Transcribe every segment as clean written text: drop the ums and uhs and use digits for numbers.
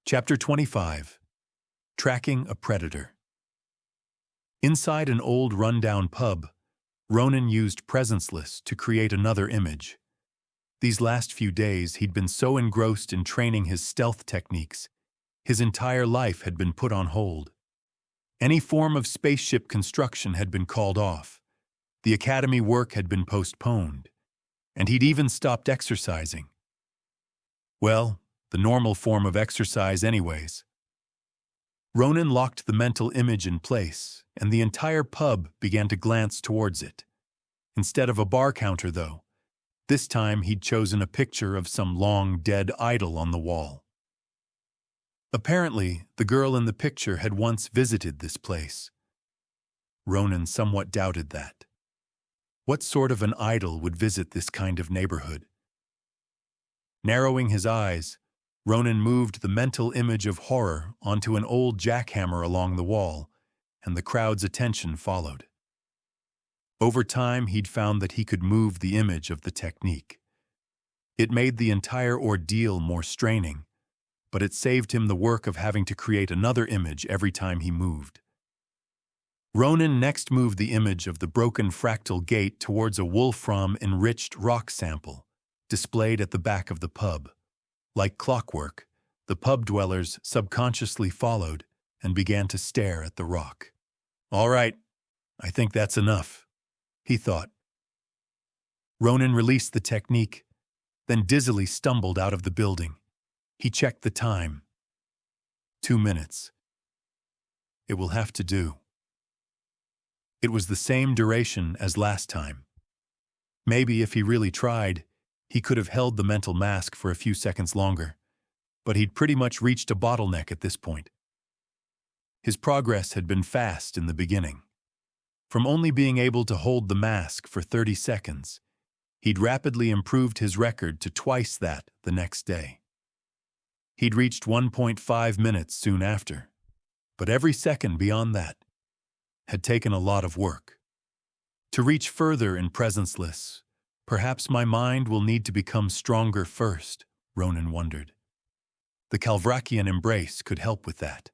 Chapter 25. Tracking a Predator. Inside an old rundown pub, Ronin used presenceless to create another image. These last few days he'd been so engrossed in training his stealth techniques, his entire life had been put on hold. Any form of spaceship construction had been called off, the academy work had been postponed, and he'd even stopped exercising. Well, the normal form of exercise anyways. Ronin locked the mental image in place, and the entire pub began to glance towards it. Instead of a bar counter, though, this time he'd chosen a picture of some long-dead idol on the wall. Apparently, the girl in the picture had once visited this place. Ronin somewhat doubted that. What sort of an idol would visit this kind of neighborhood? Narrowing his eyes, Ronin moved the mental image of horror onto an old jackhammer along the wall, and the crowd's attention followed. Over time, he'd found that he could move the image of the technique. It made the entire ordeal more straining, but it saved him the work of having to create another image every time he moved. Ronin next moved the image of the broken fractal gate towards a wolfram-enriched rock sample, displayed at the back of the pub. Like clockwork, the pub dwellers subconsciously followed and began to stare at the rock. "All right, I think that's enough," he thought. Ronin released the technique, then dizzily stumbled out of the building. He checked the time. 2 minutes. It will have to do. It was the same duration as last time. Maybe if he really tried, he could have held the mental mask for a few seconds longer, but he'd pretty much reached a bottleneck at this point. His progress had been fast in the beginning. From only being able to hold the mask for 30 seconds, he'd rapidly improved his record to twice that the next day. He'd reached 1.5 minutes soon after, but every second beyond that had taken a lot of work. To reach further in presenceless, perhaps my mind will need to become stronger first, Ronin wondered. The Calvrachian embrace could help with that.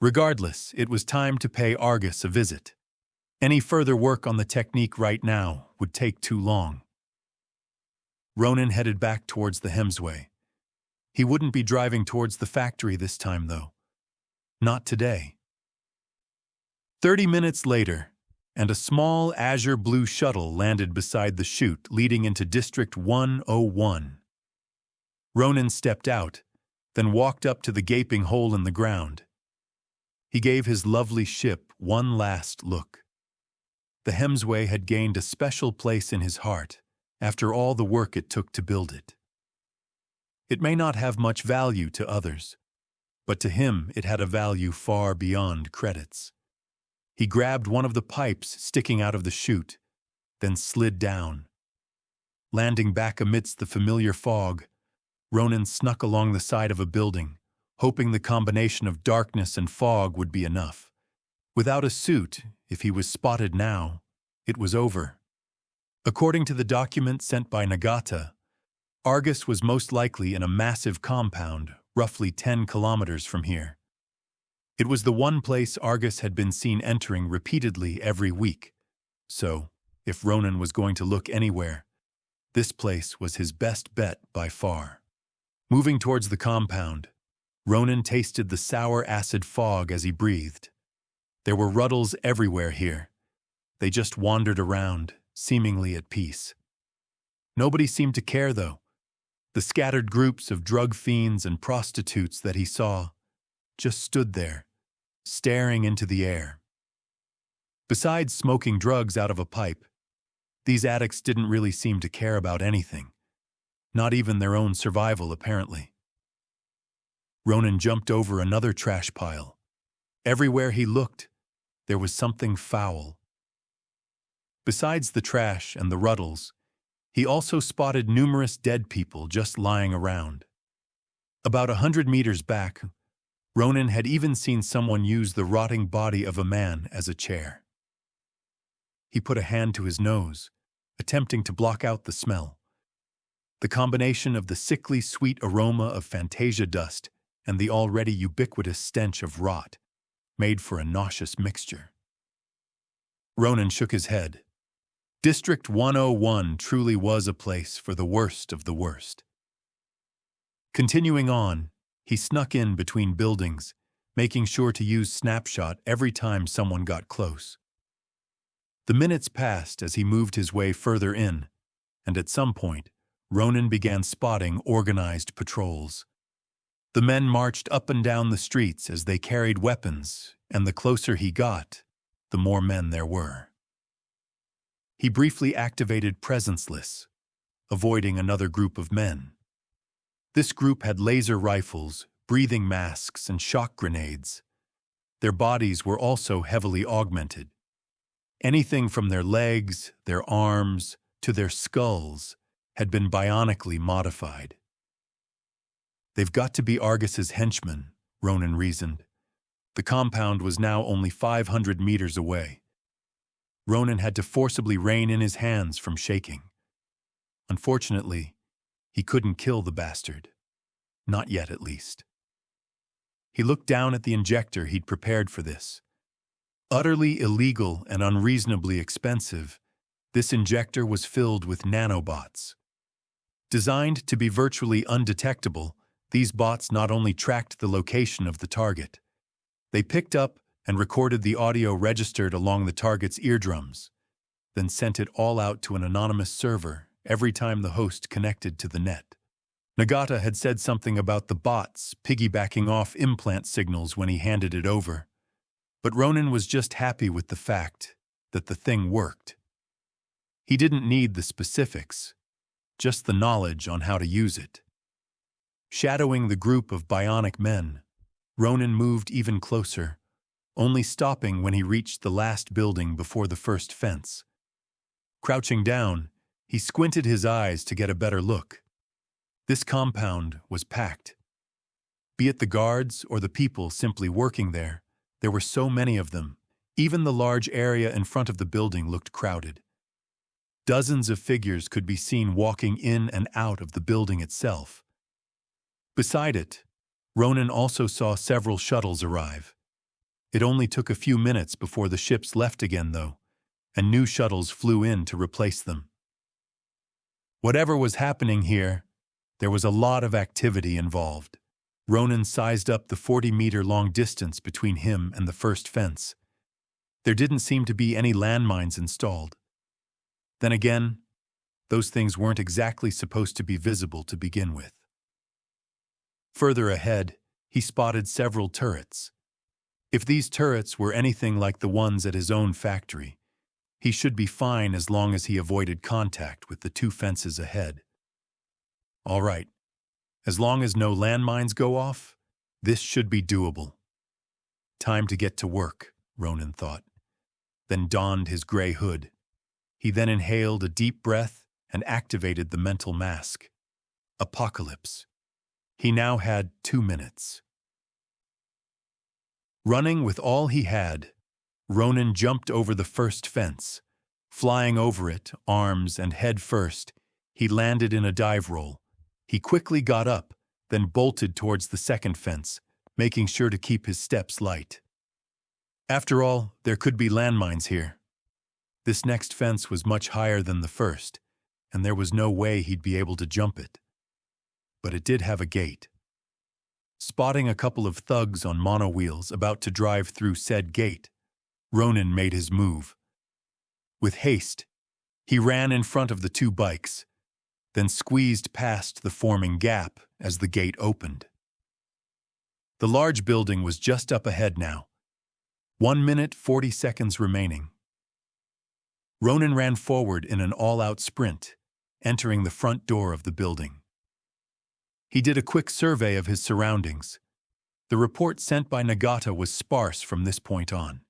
Regardless, it was time to pay Argus a visit. Any further work on the technique right now would take too long. Ronin headed back towards the Hemsway. He wouldn't be driving towards the factory this time, though. Not today. 30 minutes later, and a small azure blue shuttle landed beside the chute leading into District 101. Ronin stepped out, then walked up to the gaping hole in the ground. He gave his lovely ship one last look. The Hemsway had gained a special place in his heart after all the work it took to build it. It may not have much value to others, but to him it had a value far beyond credits. He grabbed one of the pipes sticking out of the chute, then slid down. Landing back amidst the familiar fog, Ronin snuck along the side of a building, hoping the combination of darkness and fog would be enough. Without a suit, if he was spotted now, it was over. According to the document sent by Nagata, Argus was most likely in a massive compound, roughly 10 kilometers from here. It was the one place Argus had been seen entering repeatedly every week, so, if Ronin was going to look anywhere, this place was his best bet by far. Moving towards the compound, Ronin tasted the sour acid fog as he breathed. There were ruddles everywhere here. They just wandered around, seemingly at peace. Nobody seemed to care, though. The scattered groups of drug fiends and prostitutes that he saw just stood there, staring into the air. Besides smoking drugs out of a pipe, these addicts didn't really seem to care about anything, not even their own survival, apparently. Ronin jumped over another trash pile. Everywhere he looked, there was something foul. Besides the trash and the ruddles, he also spotted numerous dead people just lying around. About 100 meters back, Ronin had even seen someone use the rotting body of a man as a chair. He put a hand to his nose, attempting to block out the smell. The combination of the sickly sweet aroma of Fantasia dust and the already ubiquitous stench of rot made for a nauseous mixture. Ronin shook his head. District 101 truly was a place for the worst of the worst. Continuing on, he snuck in between buildings, making sure to use snapshot every time someone got close. The minutes passed as he moved his way further in, and at some point, Ronin began spotting organized patrols. The men marched up and down the streets as they carried weapons, and the closer he got, the more men there were. He briefly activated Presenceless, avoiding another group of men. This group had laser rifles, breathing masks, and shock grenades. Their bodies were also heavily augmented. Anything from their legs, their arms, to their skulls had been bionically modified. They've got to be Argus's henchmen, Ronin reasoned. The compound was now only 500 meters away. Ronin had to forcibly rein in his hands from shaking. Unfortunately, he couldn't kill the bastard. Not yet, at least. He looked down at the injector he'd prepared for this. Utterly illegal and unreasonably expensive, this injector was filled with nanobots. Designed to be virtually undetectable, these bots not only tracked the location of the target, they picked up and recorded the audio registered along the target's eardrums, then sent it all out to an anonymous server every time the host connected to the net. Nagata had said something about the bots piggybacking off implant signals when he handed it over, but Ronin was just happy with the fact that the thing worked. He didn't need the specifics, just the knowledge on how to use it. Shadowing the group of bionic men, Ronin moved even closer, only stopping when he reached the last building before the first fence. Crouching down, he squinted his eyes to get a better look. This compound was packed. Be it the guards or the people simply working there were so many of them. Even the large area in front of the building looked crowded. Dozens of figures could be seen walking in and out of the building itself. Beside it, Ronin also saw several shuttles arrive. It only took a few minutes before the ships left again, though, and new shuttles flew in to replace them. Whatever was happening here, there was a lot of activity involved. Ronin sized up the 40-meter-long distance between him and the first fence. There didn't seem to be any landmines installed. Then again, those things weren't exactly supposed to be visible to begin with. Further ahead, he spotted several turrets. If these turrets were anything like the ones at his own factory, he should be fine as long as he avoided contact with the two fences ahead. All right, as long as no landmines go off, this should be doable. Time to get to work, Ronin thought, then donned his gray hood. He then inhaled a deep breath and activated the mental mask. Apocalypse. He now had 2 minutes. Running with all he had, Ronin jumped over the first fence. Flying over it, arms and head first, he landed in a dive roll. He quickly got up, then bolted towards the second fence, making sure to keep his steps light. After all, there could be landmines here. This next fence was much higher than the first, and there was no way he'd be able to jump it. But it did have a gate. Spotting a couple of thugs on monowheels about to drive through said gate, Ronin made his move. With haste, he ran in front of the two bikes, then squeezed past the forming gap as the gate opened. The large building was just up ahead now. 1 minute 40 seconds remaining. Ronin ran forward in an all-out sprint, entering the front door of the building. He did a quick survey of his surroundings. The report sent by Nagata was sparse from this point on.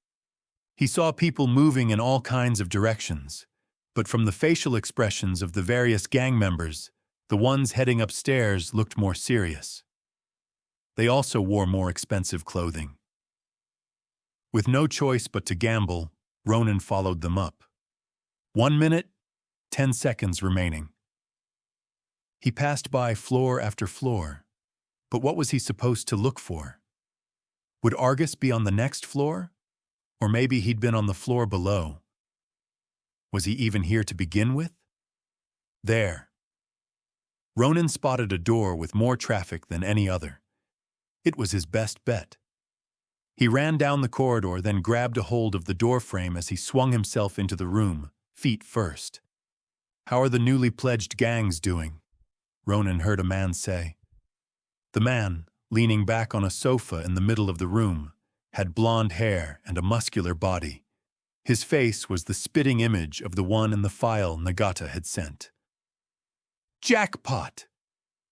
He saw people moving in all kinds of directions, but from the facial expressions of the various gang members, the ones heading upstairs looked more serious. They also wore more expensive clothing. With no choice but to gamble, Ronin followed them up. 1 minute, 10 seconds remaining. He passed by floor after floor, but what was he supposed to look for? Would Argus be on the next floor? Or maybe he'd been on the floor below. Was he even here to begin with? There. Ronin spotted a door with more traffic than any other. It was his best bet. He ran down the corridor, then grabbed a hold of the doorframe as he swung himself into the room, feet first. "How are the newly pledged gangs doing?" Ronin heard a man say. The man, leaning back on a sofa in the middle of the room, had blonde hair and a muscular body. His face was the spitting image of the one in the file Nagata had sent. "Jackpot!"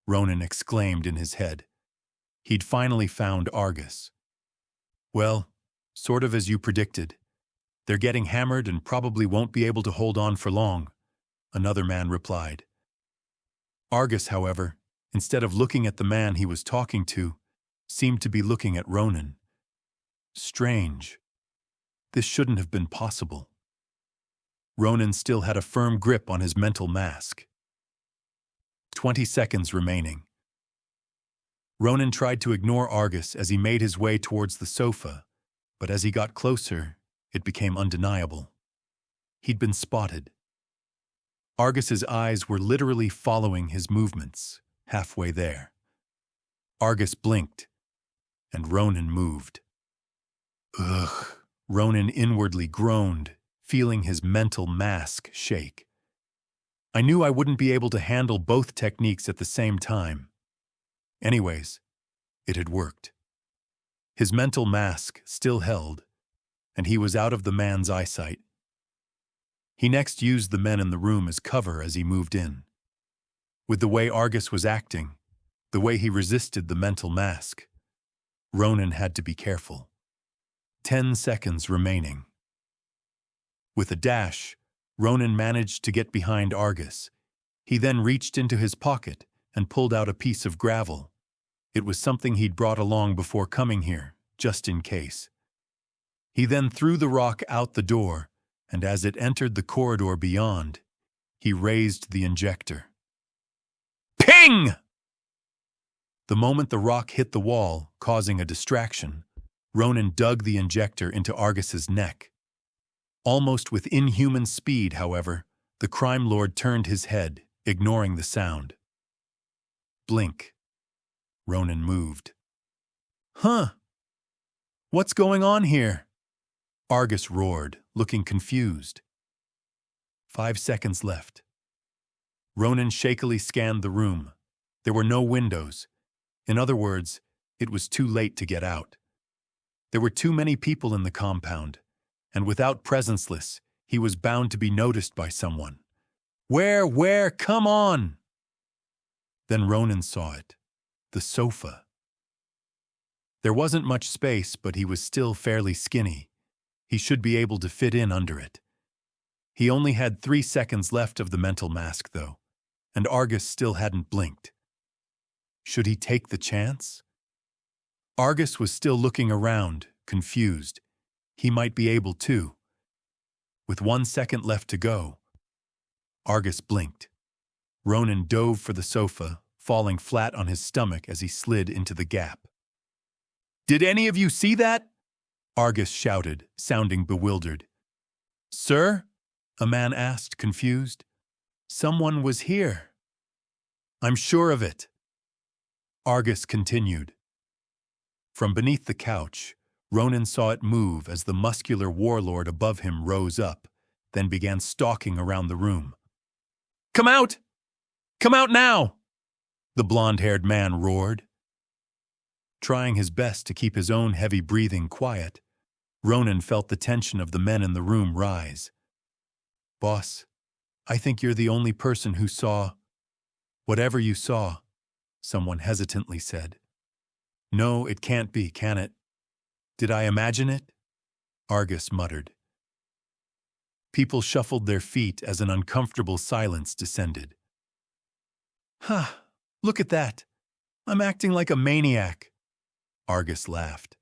Ronin exclaimed in his head. He'd finally found Argus. "Well, sort of as you predicted. They're getting hammered and probably won't be able to hold on for long," another man replied. Argus, however, instead of looking at the man he was talking to, seemed to be looking at Ronin. Strange. This shouldn't have been possible. Ronin still had a firm grip on his mental mask. 20 seconds remaining. Ronin tried to ignore Argus as he made his way towards the sofa, but as he got closer, it became undeniable. He'd been spotted. Argus's eyes were literally following his movements, halfway there. Argus blinked, and Ronin moved. Ugh, Ronin inwardly groaned, feeling his mental mask shake. I knew I wouldn't be able to handle both techniques at the same time. Anyways, it had worked. His mental mask still held, and he was out of the man's eyesight. He next used the men in the room as cover as he moved in. With the way Argus was acting, the way he resisted the mental mask, Ronin had to be careful. 10 seconds remaining. With a dash, Ronin managed to get behind Argus. He then reached into his pocket and pulled out a piece of gravel. It was something he'd brought along before coming here, just in case. He then threw the rock out the door, and as it entered the corridor beyond, he raised the injector. Ping! The moment the rock hit the wall, causing a distraction, Ronin dug the injector into Argus's neck. Almost with inhuman speed, however, the crime lord turned his head, ignoring the sound. Blink. Ronin moved. Huh? What's going on here? Argus roared, looking confused. 5 seconds left. Ronin shakily scanned the room. There were no windows. In other words, it was too late to get out. There were too many people in the compound, and without presence-less, he was bound to be noticed by someone. Where, come on! Then Ronin saw it. The sofa. There wasn't much space, but he was still fairly skinny. He should be able to fit in under it. He only had 3 seconds left of the mental mask, though, and Argus still hadn't blinked. Should he take the chance? Argus was still looking around, confused. He might be able to. With 1 second left to go, Argus blinked. Ronin dove for the sofa, falling flat on his stomach as he slid into the gap. Did any of you see that? Argus shouted, sounding bewildered. Sir? A man asked, confused. Someone was here. I'm sure of it. Argus continued. From beneath the couch, Ronin saw it move as the muscular warlord above him rose up, then began stalking around the room. Come out! Come out now! The blonde-haired man roared. Trying his best to keep his own heavy breathing quiet, Ronin felt the tension of the men in the room rise. Boss, I think you're the only person who saw whatever you saw, someone hesitantly said. No, it can't be, can it? Did I imagine it? Argus muttered. People shuffled their feet as an uncomfortable silence descended. Ha! Look at that! I'm acting like a maniac! Argus laughed.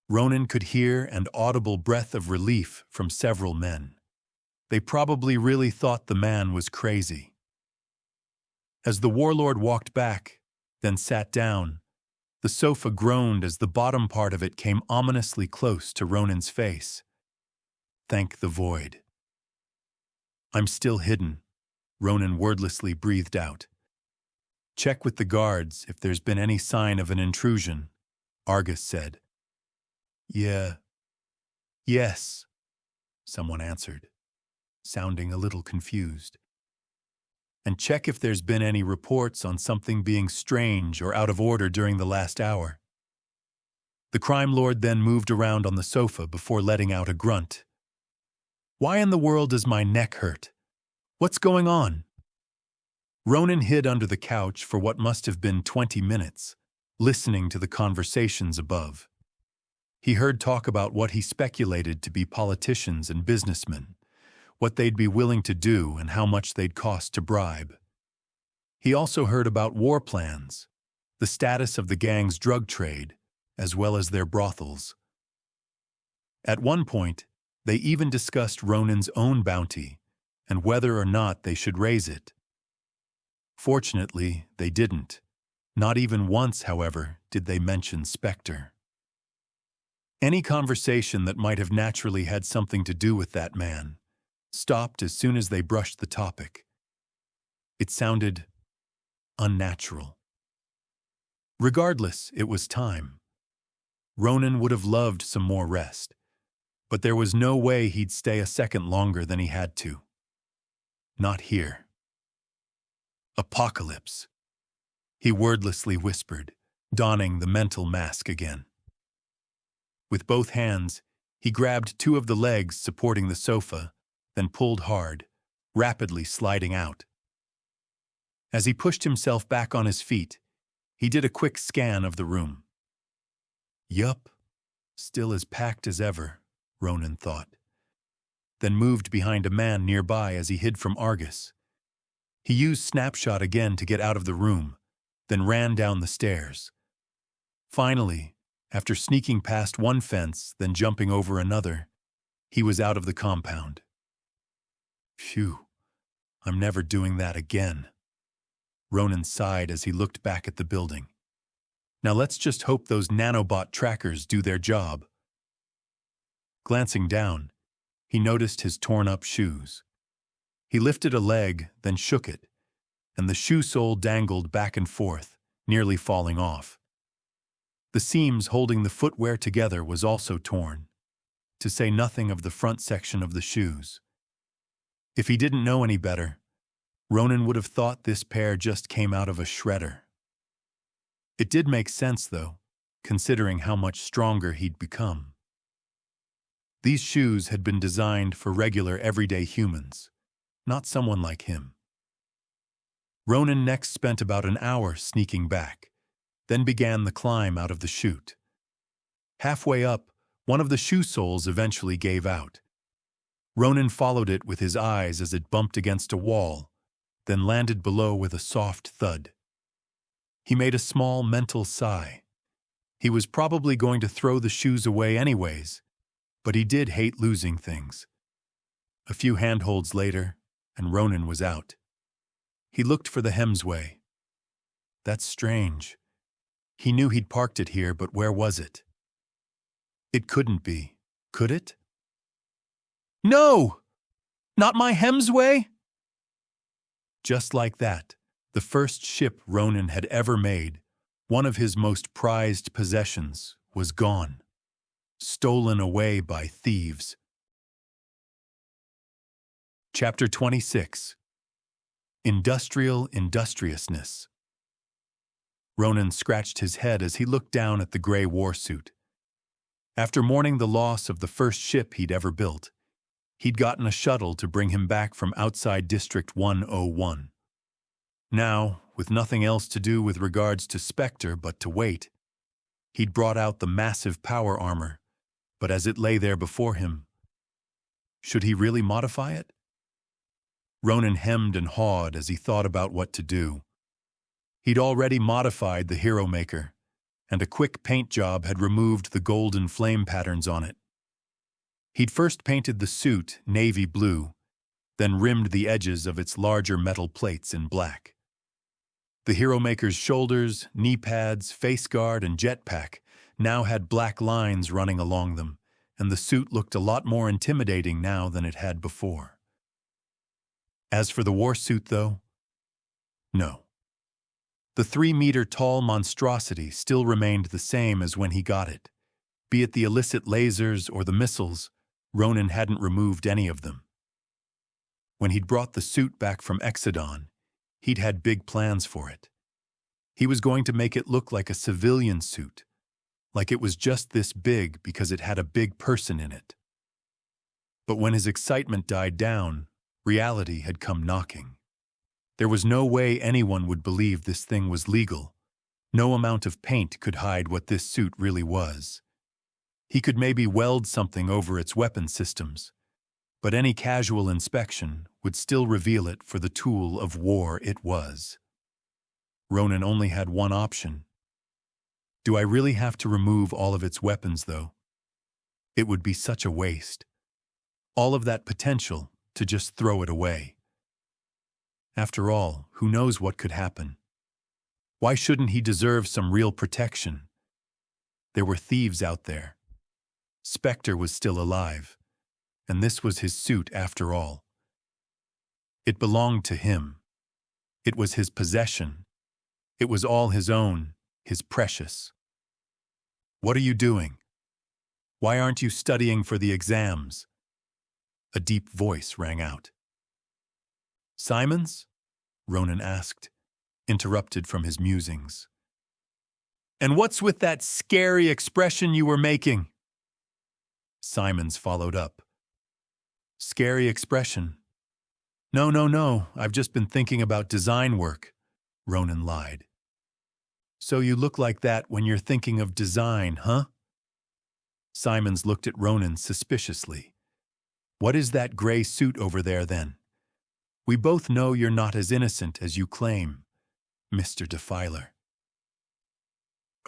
Ronin could hear an audible breath of relief from several men. They probably really thought the man was crazy. As the warlord walked back, then sat down, the sofa groaned as the bottom part of it came ominously close to Ronin's face. Thank the void. I'm still hidden, Ronin wordlessly breathed out. Check with the guards if there's been any sign of an intrusion, Argus said. Yes, someone answered, sounding a little confused. And check if there's been any reports on something being strange or out of order during the last hour. The crime lord then moved around on the sofa before letting out a grunt. Why in the world does my neck hurt? What's going on? Ronin hid under the couch for what must have been 20 minutes, listening to the conversations above. He heard talk about what he speculated to be politicians and businessmen, what they'd be willing to do and how much they'd cost to bribe. He also heard about war plans, the status of the gang's drug trade, as well as their brothels. At one point, they even discussed Ronin's own bounty and whether or not they should raise it. Fortunately, they didn't. Not even once, however, did they mention Spectre. Any conversation that might have naturally had something to do with that man stopped as soon as they brushed the topic. It sounded unnatural. Regardless, it was time. Ronin would have loved some more rest, but there was no way he'd stay a second longer than he had to. Not here. Apocalypse, he wordlessly whispered, donning the mental mask again. With both hands, he grabbed two of the legs supporting the sofa, then pulled hard, rapidly sliding out. As he pushed himself back on his feet, he did a quick scan of the room. Yup, still as packed as ever, Ronin thought, then moved behind a man nearby as he hid from Argus. He used Snapshot again to get out of the room, then ran down the stairs. Finally, after sneaking past one fence, then jumping over another, he was out of the compound. Phew, I'm never doing that again. Ronin sighed as he looked back at the building. Now let's just hope those nanobot trackers do their job. Glancing down, he noticed his torn-up shoes. He lifted a leg, then shook it, and the shoe sole dangled back and forth, nearly falling off. The seams holding the footwear together was also torn, to say nothing of the front section of the shoes. If he didn't know any better, Ronin would have thought this pair just came out of a shredder. It did make sense, though, considering how much stronger he'd become. These shoes had been designed for regular everyday humans, not someone like him. Ronin next spent about an hour sneaking back, then began the climb out of the chute. Halfway up, one of the shoe soles eventually gave out. Ronin followed it with his eyes as it bumped against a wall, then landed below with a soft thud. He made a small mental sigh. He was probably going to throw the shoes away anyways, but he did hate losing things. A few handholds later, and Ronin was out. He looked for the Hemsway. That's strange. He knew he'd parked it here, but where was it? It couldn't be, could it? No! Not my Hemsway! Just like that, the first ship Ronin had ever made, one of his most prized possessions, was gone. Stolen away by thieves. Chapter 26. Industrial Industriousness. Ronin scratched his head as he looked down at the gray warsuit. After mourning the loss of the first ship he'd ever built, he'd gotten a shuttle to bring him back from outside District 101. Now, with nothing else to do with regards to Spectre but to wait, he'd brought out the massive power armor, but as it lay there before him, should he really modify it? Ronin hemmed and hawed as he thought about what to do. He'd already modified the Hero Maker, and a quick paint job had removed the golden flame patterns on it. He'd first painted the suit navy blue, then rimmed the edges of its larger metal plates in black. The Hero Maker's shoulders, knee pads, face guard, and jetpack now had black lines running along them, and the suit looked a lot more intimidating now than it had before. As for the war suit, though, no. The 3-meter-tall monstrosity still remained the same as when he got it. Be it the illicit lasers or the missiles, Ronin hadn't removed any of them. When he'd brought the suit back from Exodon, he'd had big plans for it. He was going to make it look like a civilian suit, like it was just this big because it had a big person in it. But when his excitement died down, reality had come knocking. There was no way anyone would believe this thing was legal. No amount of paint could hide what this suit really was. He could maybe weld something over its weapon systems, but any casual inspection would still reveal it for the tool of war it was. Ronin only had one option. Do I really have to remove all of its weapons, though? It would be such a waste. All of that potential to just throw it away. After all, who knows what could happen? Why shouldn't he deserve some real protection? There were thieves out there. Spectre was still alive, and this was his suit after all. It belonged to him. It was his possession. It was all his own, his precious. What are you doing? Why aren't you studying for the exams? A deep voice rang out. Simons? Ronin asked, interrupted from his musings. And what's with that scary expression you were making? Simons followed up. Scary expression? No, I've just been thinking about design work, Ronin lied. So you look like that when you're thinking of design, huh? Simons looked at Ronin suspiciously. What is that gray suit over there, then? We both know you're not as innocent as you claim, Mr. Defiler.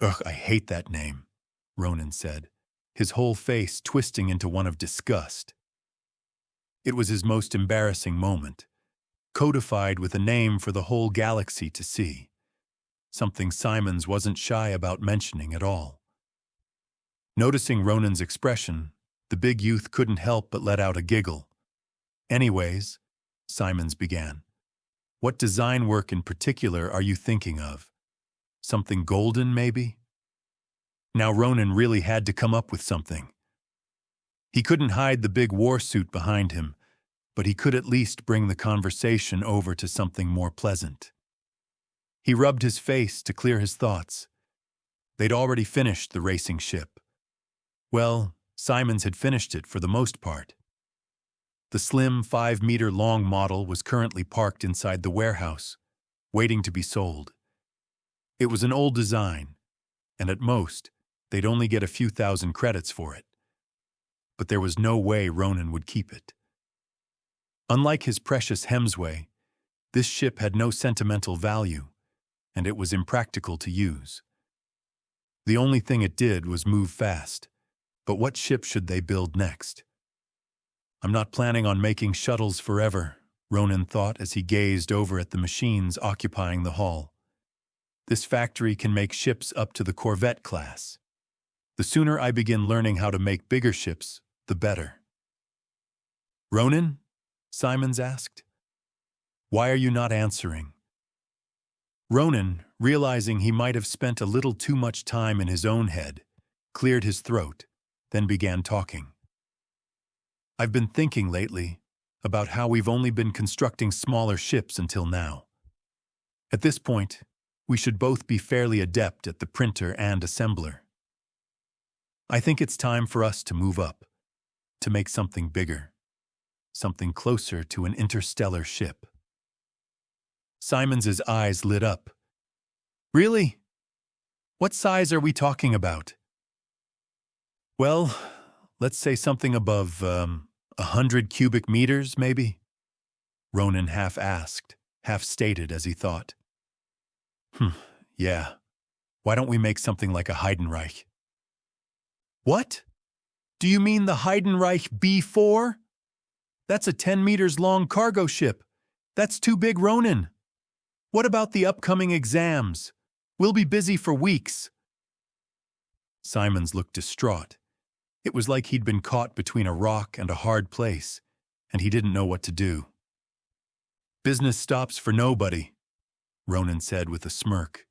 Ugh, I hate that name, Ronin said, his whole face twisting into one of disgust. It was his most embarrassing moment, codified with a name for the whole galaxy to see, something Simons wasn't shy about mentioning at all. Noticing Ronin's expression, the big youth couldn't help but let out a giggle. Anyways, Simons began, what design work in particular are you thinking of? Something golden, maybe? Now Ronin really had to come up with something. He couldn't hide the big war suit behind him, but he could at least bring the conversation over to something more pleasant. He rubbed his face to clear his thoughts. They'd already finished the racing ship. Well, Simons had finished it for the most part. The slim 5-meter-long model was currently parked inside the warehouse, waiting to be sold. It was an old design, and at most, they'd only get a few thousand credits for it. But there was no way Ronin would keep it. Unlike his precious Hemsway, this ship had no sentimental value, and it was impractical to use. The only thing it did was move fast, but what ship should they build next? I'm not planning on making shuttles forever, Ronin thought as he gazed over at the machines occupying the hall. This factory can make ships up to the Corvette class. The sooner I begin learning how to make bigger ships, the better. Ronin? Simons asked. Why are you not answering? Ronin, realizing he might have spent a little too much time in his own head, cleared his throat, then began talking. I've been thinking lately about how we've only been constructing smaller ships until now. At this point, we should both be fairly adept at the printer and assembler. I think it's time for us to move up, to make something bigger, something closer to an interstellar ship. Simons's eyes lit up. Really? What size are we talking about? Well, let's say something above 100 cubic meters, maybe? Ronin half asked, half stated as he thought. Yeah. Why don't we make something like a Heidenreich? What? Do you mean the Heidenreich B4? That's a 10 meters long cargo ship. That's too big, Ronin. What about the upcoming exams? We'll be busy for weeks. Simons looked distraught. It was like he'd been caught between a rock and a hard place, and he didn't know what to do. Business stops for nobody, Ronin said with a smirk.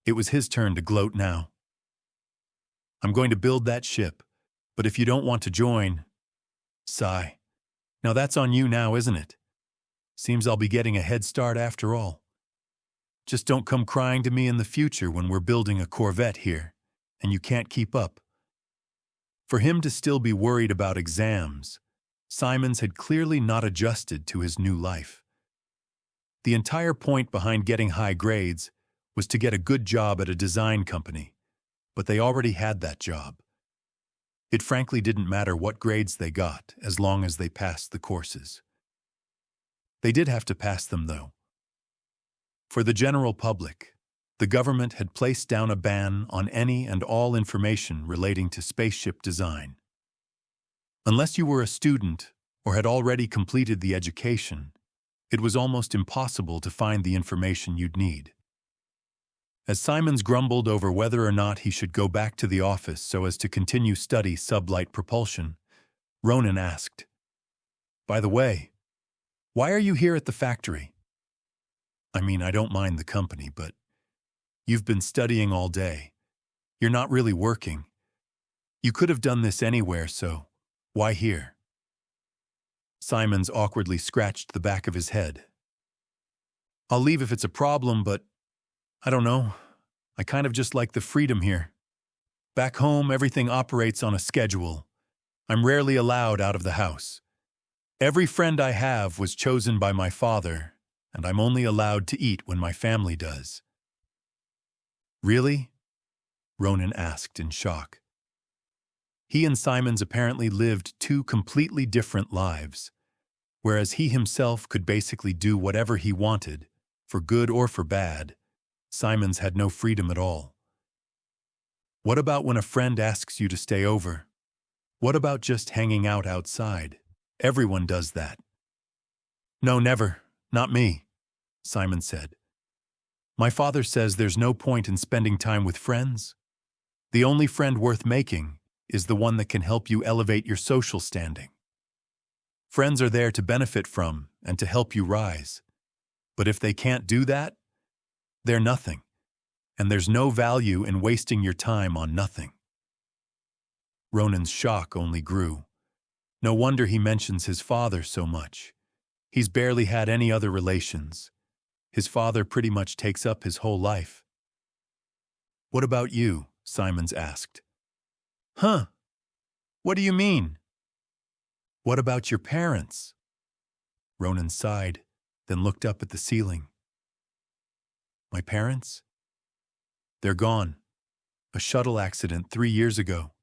It was his turn to gloat now. I'm going to build that ship, but if you don't want to join... Sigh. Now that's on you now, isn't it? Seems I'll be getting a head start after all. Just don't come crying to me in the future when we're building a Corvette here, and you can't keep up. For him to still be worried about exams, Simons had clearly not adjusted to his new life. The entire point behind getting high grades was to get a good job at a design company, but they already had that job. It frankly didn't matter what grades they got as long as they passed the courses. They did have to pass them, though. For the general public, the government had placed down a ban on any and all information relating to spaceship design. Unless you were a student or had already completed the education, it was almost impossible to find the information you'd need. As Simons grumbled over whether or not he should go back to the office so as to continue study sublight propulsion, Ronin asked, "By the way, why are you here at the factory? I mean, I don't mind the company, but you've been studying all day. You're not really working. You could have done this anywhere, so why here?" Simons awkwardly scratched the back of his head. "I'll leave if it's a problem, but I don't know. I kind of just like the freedom here. Back home, everything operates on a schedule. I'm rarely allowed out of the house. Every friend I have was chosen by my father, and I'm only allowed to eat when my family does." "Really?" Ronin asked in shock. He and Simons apparently lived two completely different lives, whereas he himself could basically do whatever he wanted, for good or for bad. Simons had no freedom at all. What about when a friend asks you to stay over? What about just hanging out outside? Everyone does that. "No, never. Not me," Simons said. "My father says there's no point in spending time with friends. The only friend worth making is the one that can help you elevate your social standing. Friends are there to benefit from and to help you rise. But if they can't do that, they're nothing, and there's no value in wasting your time on nothing." Ronin's shock only grew. No wonder he mentions his father so much. He's barely had any other relations. His father pretty much takes up his whole life. "What about you?" Simons asked. "Huh? What do you mean?" "What about your parents?" Ronin sighed, then looked up at the ceiling. "My parents? They're gone. A shuttle accident 3 years ago."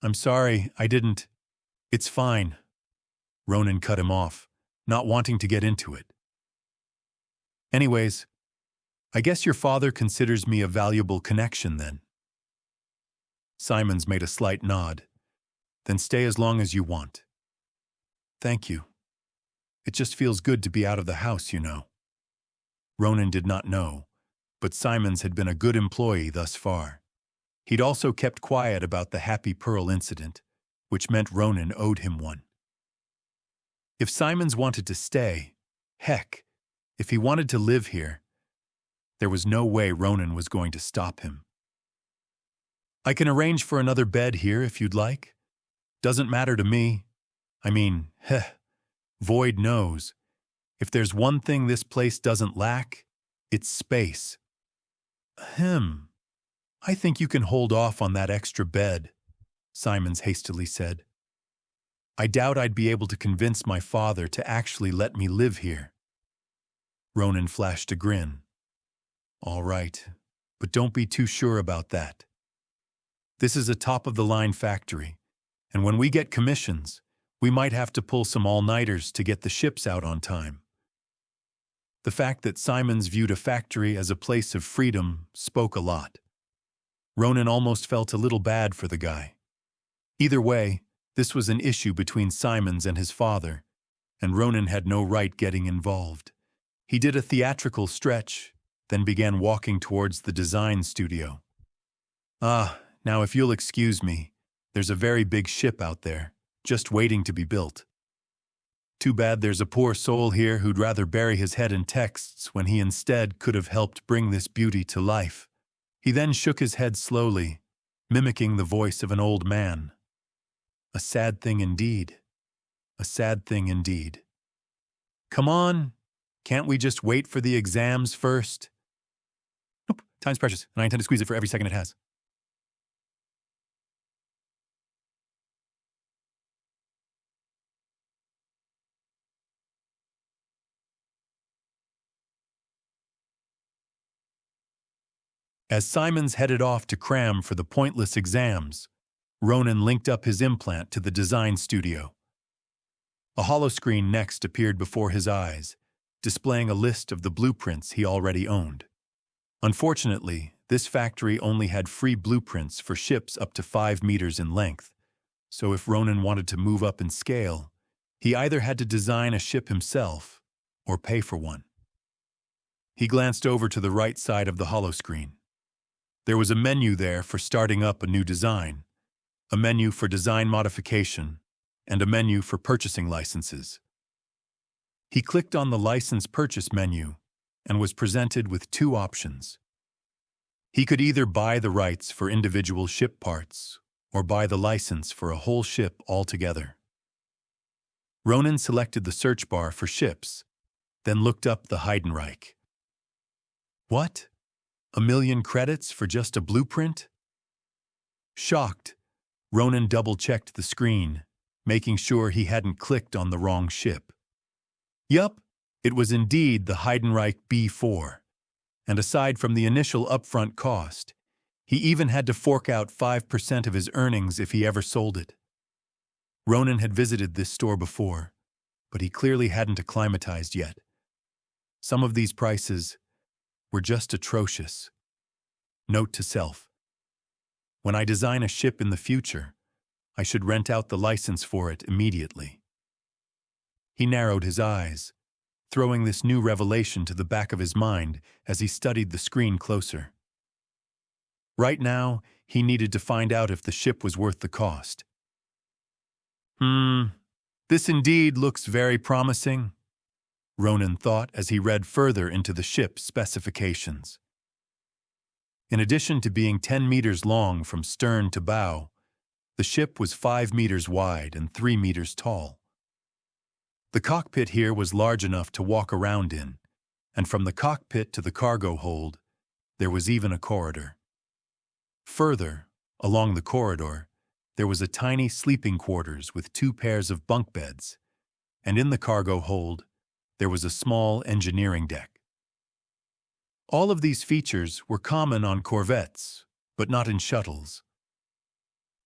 "I'm sorry, I didn't..." "It's fine." Ronin cut him off, not wanting to get into it. "Anyways, I guess your father considers me a valuable connection then." Simons made a slight nod. "Then stay as long as you want." "Thank you. It just feels good to be out of the house, you know." Ronin did not know, but Simons had been a good employee thus far. He'd also kept quiet about the Happy Pearl incident, which meant Ronin owed him one. If Simons wanted to stay, heck, if he wanted to live here, there was no way Ronin was going to stop him. "I can arrange for another bed here if you'd like. Doesn't matter to me. I mean, Void knows. If there's one thing this place doesn't lack, it's space." I think you can hold off on that extra bed," Simons hastily said. "I doubt I'd be able to convince my father to actually let me live here." Ronin flashed a grin. "All right, but don't be too sure about that. This is a top-of-the-line factory, and when we get commissions, we might have to pull some all-nighters to get the ships out on time." The fact that Simons viewed a factory as a place of freedom spoke a lot. Ronin almost felt a little bad for the guy. Either way, this was an issue between Simons and his father, and Ronin had no right getting involved. He did a theatrical stretch, then began walking towards the design studio. Now if you'll excuse me, there's a very big ship out there, just waiting to be built. Too bad there's a poor soul here who'd rather bury his head in texts when he instead could have helped bring this beauty to life. He then shook his head slowly, mimicking the voice of an old man. A sad thing indeed. A sad thing indeed. Come on, can't we just wait for the exams first? Nope, time's precious, and I intend to squeeze it for every second it has. As Simons headed off to cram for the pointless exams, Ronin linked up his implant to the design studio. A holoscreen next appeared before his eyes, displaying a list of the blueprints he already owned. Unfortunately, this factory only had free blueprints for ships up to 5 meters in length, so if Ronin wanted to move up in scale, he either had to design a ship himself or pay for one. He glanced over to the right side of the holoscreen. There was a menu there for starting up a new design, a menu for design modification, and a menu for purchasing licenses. He clicked on the license purchase menu and was presented with 2 options. He could either buy the rights for individual ship parts or buy the license for a whole ship altogether. Ronin selected the search bar for ships, then looked up the Heidenreich. What? 1,000,000 credits for just a blueprint? Shocked, Ronin double-checked the screen, making sure he hadn't clicked on the wrong ship. Yup, it was indeed the Heidenreich B4, and aside from the initial upfront cost, he even had to fork out 5% of his earnings if he ever sold it. Ronin had visited this store before, but he clearly hadn't acclimatized yet. Some of these prices were just atrocious. Note to self: when I design a ship in the future, I should rent out the license for it immediately. He narrowed his eyes, throwing this new revelation to the back of his mind as he studied the screen closer. Right now, he needed to find out if the ship was worth the cost. This indeed looks very promising, Ronin thought as he read further into the ship's specifications. In addition to being 10 meters long from stern to bow, the ship was 5 meters wide and 3 meters tall. The cockpit here was large enough to walk around in, and from the cockpit to the cargo hold, there was even a corridor. Further, along the corridor, there was a tiny sleeping quarters with 2 pairs of bunk beds, and in the cargo hold, there was a small engineering deck. All of these features were common on corvettes, but not in shuttles.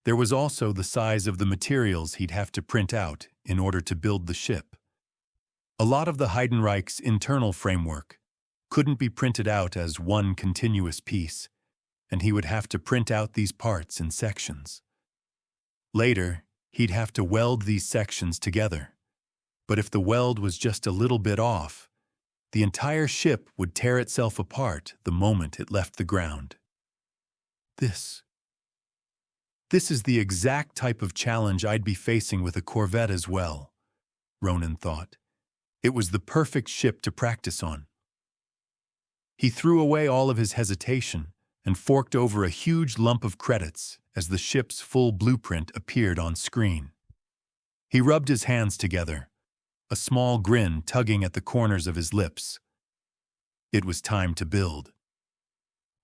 There was also the size of the materials he'd have to print out in order to build the ship. A lot of the Heidenreich's internal framework couldn't be printed out as one continuous piece, and he would have to print out these parts in sections. Later, he'd have to weld these sections together. But if the weld was just a little bit off, the entire ship would tear itself apart the moment it left the ground. This is the exact type of challenge I'd be facing with a corvette as well, Ronin thought. It was the perfect ship to practice on. He threw away all of his hesitation and forked over a huge lump of credits as the ship's full blueprint appeared on screen. He rubbed his hands together, a small grin tugging at the corners of his lips. It was time to build.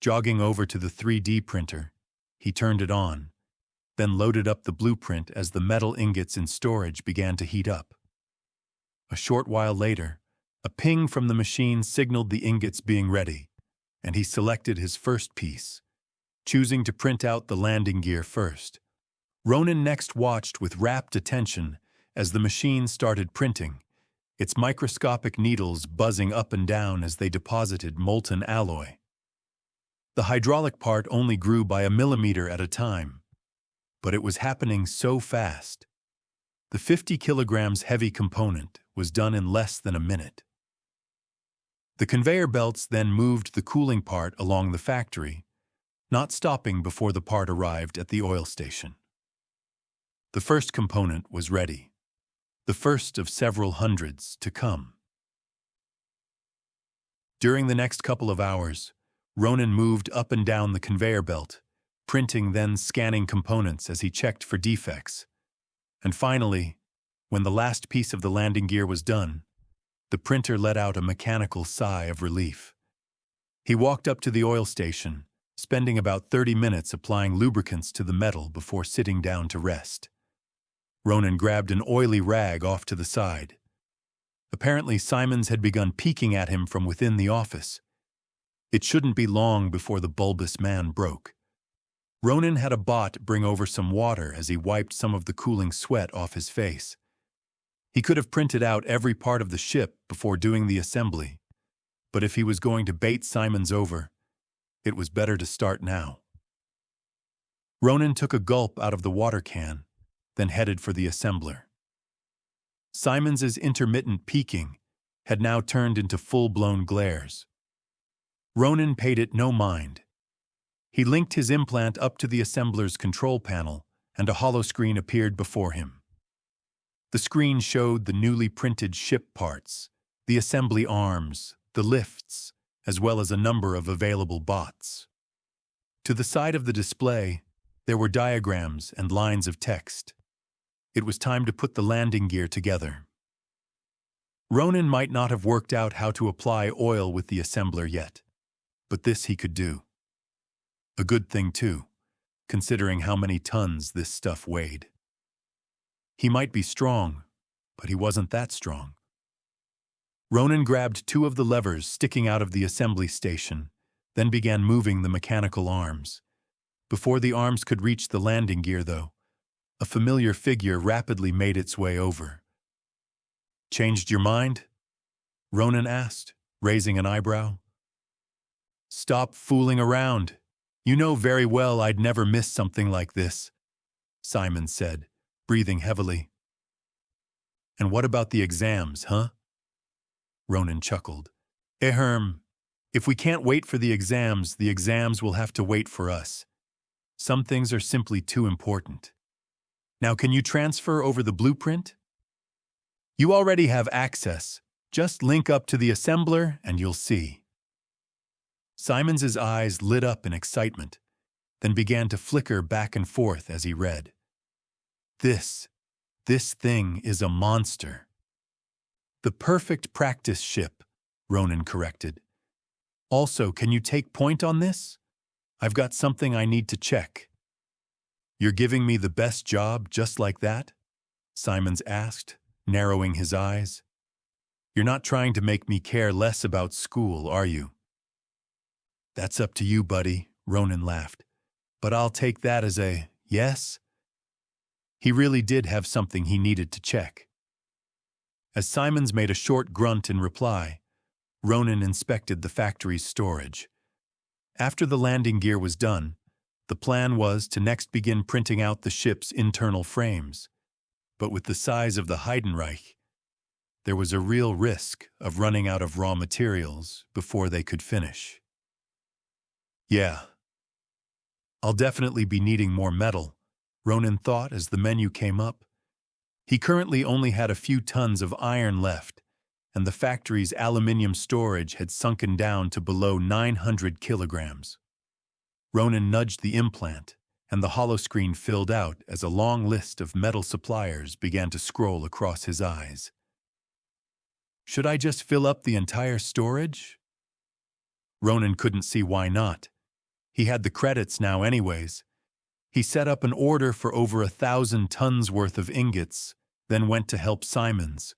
Jogging over to the 3D printer, he turned it on, then loaded up the blueprint as the metal ingots in storage began to heat up. A short while later, a ping from the machine signaled the ingots being ready, and he selected his first piece, choosing to print out the landing gear first. Ronin next watched with rapt attention as the machine started printing, its microscopic needles buzzing up and down as they deposited molten alloy. The hydraulic part only grew by a millimeter at a time, but it was happening so fast. The 50 kilograms heavy component was done in less than a minute. The conveyor belts then moved the cooling part along the factory, not stopping before the part arrived at the oil station. The first component was ready, the first of several hundreds to come. During the next couple of hours, Ronin moved up and down the conveyor belt, printing then scanning components as he checked for defects. And finally, when the last piece of the landing gear was done, the printer let out a mechanical sigh of relief. He walked up to the oil station, spending about 30 minutes applying lubricants to the metal before sitting down to rest. Ronin grabbed an oily rag off to the side. Apparently, Simons had begun peeking at him from within the office. It shouldn't be long before the bulbous man broke. Ronin had a bot bring over some water as he wiped some of the cooling sweat off his face. He could have printed out every part of the ship before doing the assembly, but if he was going to bait Simons over, it was better to start now. Ronin took a gulp out of the water can, then headed for the assembler. Simons's intermittent peeking had now turned into full-blown glares. Ronin paid it no mind. He linked his implant up to the assembler's control panel, and a holoscreen appeared before him. The screen showed the newly printed ship parts, the assembly arms, the lifts, as well as a number of available bots. To the side of the display, there were diagrams and lines of text. It was time to put the landing gear together. Ronin might not have worked out how to apply oil with the assembler yet, but this he could do. A good thing, too, considering how many tons this stuff weighed. He might be strong, but he wasn't that strong. Ronin grabbed two of the levers sticking out of the assembly station, then began moving the mechanical arms. Before the arms could reach the landing gear, though, a familiar figure rapidly made its way over. "Changed your mind?" Ronin asked, raising an eyebrow. "Stop fooling around. You know very well I'd never miss something like this," Simon said, breathing heavily. "And what about the exams, huh?" Ronin chuckled. "Ahem, if we can't wait for the exams will have to wait for us. Some things are simply too important. Now, can you transfer over the blueprint? You already have access. Just link up to the assembler and you'll see." Simons's eyes lit up in excitement, then began to flicker back and forth as he read. This thing is a monster." "The perfect practice ship," Ronin corrected. "Also, can you take point on this? I've got something I need to check." "You're giving me the best job just like that?" Simons asked, narrowing his eyes. "You're not trying to make me care less about school, are you?" "That's up to you, buddy," Ronin laughed. "But I'll take that as a yes." He really did have something he needed to check. As Simons made a short grunt in reply, Ronin inspected the factory's storage. After the landing gear was done, the plan was to next begin printing out the ship's internal frames. But with the size of the Heidenreich, there was a real risk of running out of raw materials before they could finish. "Yeah, I'll definitely be needing more metal," Ronin thought as the menu came up. He currently only had a few tons of iron left, and the factory's aluminium storage had sunken down to below 900 kilograms. Ronin nudged the implant, and the holoscreen filled out as a long list of metal suppliers began to scroll across his eyes. "Should I just fill up the entire storage?" Ronin couldn't see why not. He had the credits now anyways. He set up an order for over 1,000 tons worth of ingots, then went to help Simons,